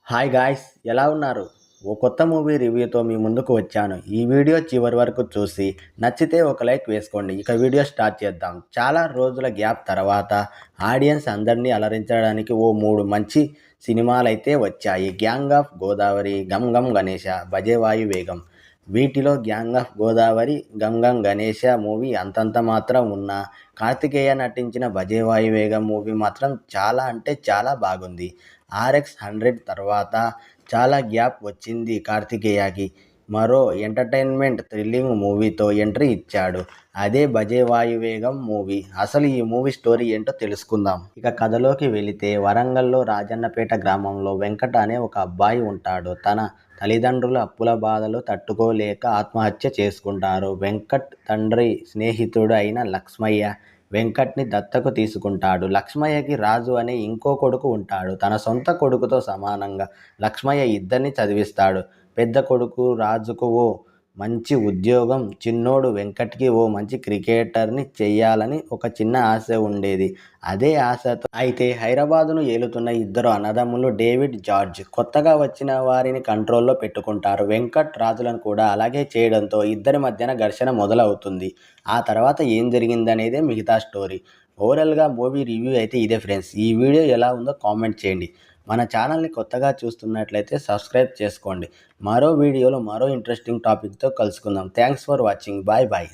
Hi guys, ఎలా ఉన్నారు? ఓ కొత్త మూవీ రివ్యూతో మీ ముందుకు వచ్చాను. ఈ వీడియో చివరి వరకు చూసి నచ్చితే ఒక లైక్ వేసుకోండి. ఇక వీడియో స్టార్ట్ చేద్దాం. చాలా రోజుల గ్యాప్ తర్వాత ఆడియన్స్ అందరినీ అలరించడానికి ఓ 3 మంచి సినిమాలైతే వచ్చాయి. Gang of Godavari, Gam Gam Ganesha, Bhaje Vaayu Vegam. వీటిలో gang of Godavari, Gam Gam Ganesha movie అంతంత మాత్రం ఉన్నా, కార్తికేయ నటించిన భజే వాయు వేగం మూవీ మాత్రం చాలా అంటే చాలా బాగుంది. ఆర్ఎక్స్ 100 తర్వాత చాలా గ్యాప్ వచ్చింది కార్తికేయకి. మరో ఎంటర్టైన్మెంట్ థ్రిల్లింగ్ మూవీతో ఎంట్రీ ఇచ్చాడు. అదే భజే వాయువేగం మూవీ. అసలు ఈ మూవీ స్టోరీ ఏంటో తెలుసుకుందాం. ఇక కథలోకి వెళితే, వరంగల్లో రాజన్నపేట గ్రామంలో వెంకట్ అనే ఒక అబ్బాయి ఉంటాడు. తన తల్లిదండ్రుల అప్పుల బాధలు తట్టుకోలేక ఆత్మహత్య చేసుకుంటారు. వెంకట్ తండ్రి స్నేహితుడు అయిన లక్ష్మయ్య వెంకట్ని దత్తకు తీసుకుంటాడు. లక్ష్మయ్యకి రాజు అనే ఇంకో కొడుకు ఉంటాడు. తన సొంత కొడుకుతో సమానంగా లక్ష్మయ్య ఇద్దరిని చదివిస్తాడు. పెద్ద కొడుకు రాజుకు ఓ మంచి ఉద్యోగం, చిన్నోడు వెంకట్కి ఓ మంచి క్రికెటర్ని చెయ్యాలని ఒక చిన్న ఆశ ఉండేది. అదే ఆశతో అయితే హైదరాబాదును ఏలుతున్న ఇద్దరు అన్నదమ్ములు డేవిడ్, జార్జ్ కొత్తగా వచ్చిన వారిని కంట్రోల్లో పెట్టుకుంటారు. వెంకట్ రాజులను కూడా అలాగే చేయడంతో ఇద్దరి మధ్యన ఘర్షణ మొదలవుతుంది. ఆ తర్వాత ఏం జరిగిందనేదే మిగతా స్టోరీ. ఓవరాల్గా మూవీ రివ్యూ అయితే ఇదే ఫ్రెండ్స్. ఈ వీడియో ఎలా ఉందో కామెంట్ చేయండి. మన ఛానల్ని కొత్తగా చూస్తున్నట్లయితే సబ్స్క్రైబ్ చేసుకోండి. మరో వీడియోలో మరో ఇంట్రెస్టింగ్ టాపిక్తో కలుసుకుందాం. Thanks for watching. Bye bye.